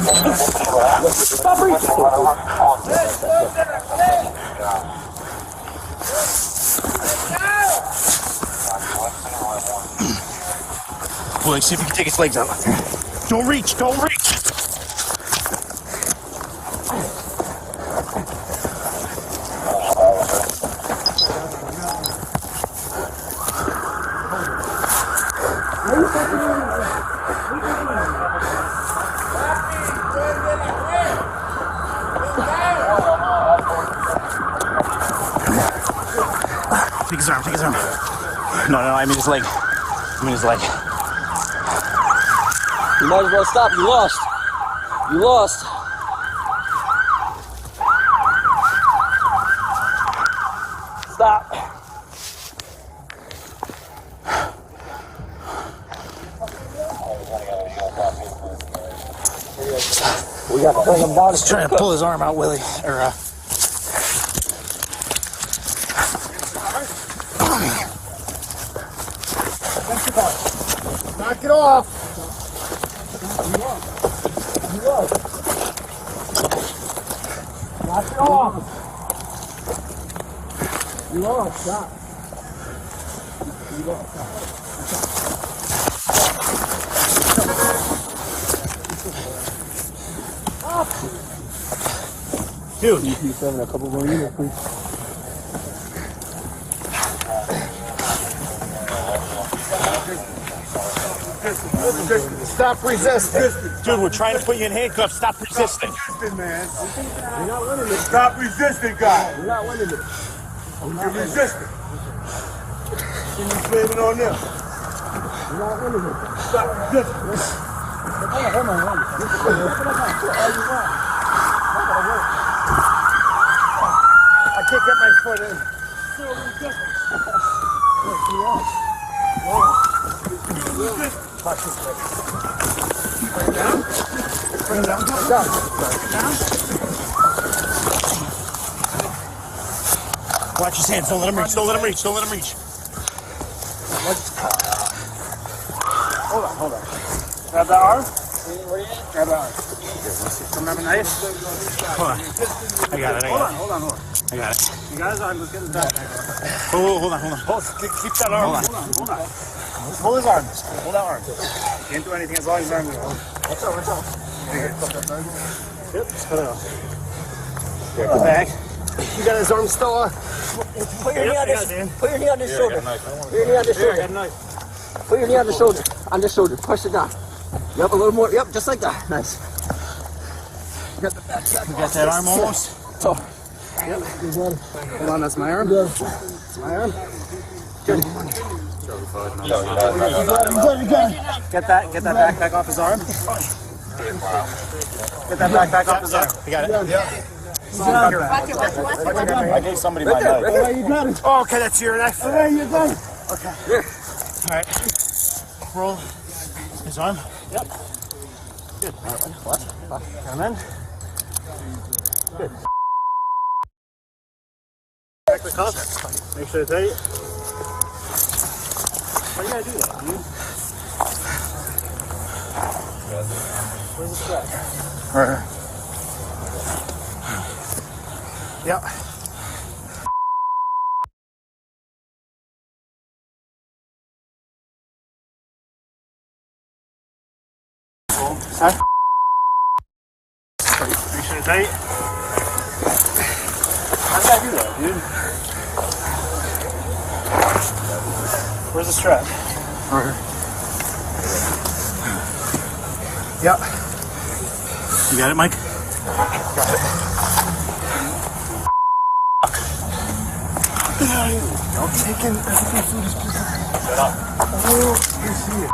Stop reaching. Boy, see if you can take his legs out. Don't reach, don't reach. Take his arm, take his arm. No, I mean his leg. You might as well stop. You lost. You lost. Stop. We got to bring him down. Just trying to pull his arm out, Willie. Knock it off. Knock it off. You lost. Stop. You lost. Stop. Dude. He's having a couple more units, please. Stop resisting. Dude, we're trying to put you in handcuffs. Stop resisting. Stop resisting, man. We're not winning this. Stop resisting, guys. We're not winning this. You're resisting. You're blaming on them. We're not winning this. Stop resisting. I can't get my foot in. Still resisting. Watch this leg. Bring it down. Bring it down. Down. Watch his hands. Don't let him reach. Don't let him reach. Don't let him reach. Hold on. Grab that arm. Grab that arm. Come have a knife. Hold on. I got it. Hold on. I got it. You got his arm. Let's get his back. Hold on. Keep that arm. Hold on. Hold his arm. Hold that arm. Can't do anything as long as his arm is on. Watch out. Yep, just cut it off. Get the bag. You got his arm still on. Put your knee on this. Put your knee on this shoulder. Put your knee on this shoulder. Put your knee on the shoulder. On this shoulder. Push it down. Yep, a little more. Yep, just like that. Nice. You got the back. You got that arm almost? So. Yep. Hold on, that's my arm. That's my arm. Good. Get that backpack off his arm. Get that backpack off his arm. I got it. I gave somebody my knife. You got it. Oh, okay, that's your knife. Okay, you're done. Okay. All right. Roll his arm. Yep. Good. What? Come in. Good. Back the cuff. Make sure it's tight. Why you gotta do that, dude? Where's the strap? Right. Yep. Huh? Make sure it's tight. How did I do that, dude? Where's the strap? Right. Yep. You got it, Mike? Got it. I'm taking everything through this piece. Shut up. Oh, you see it.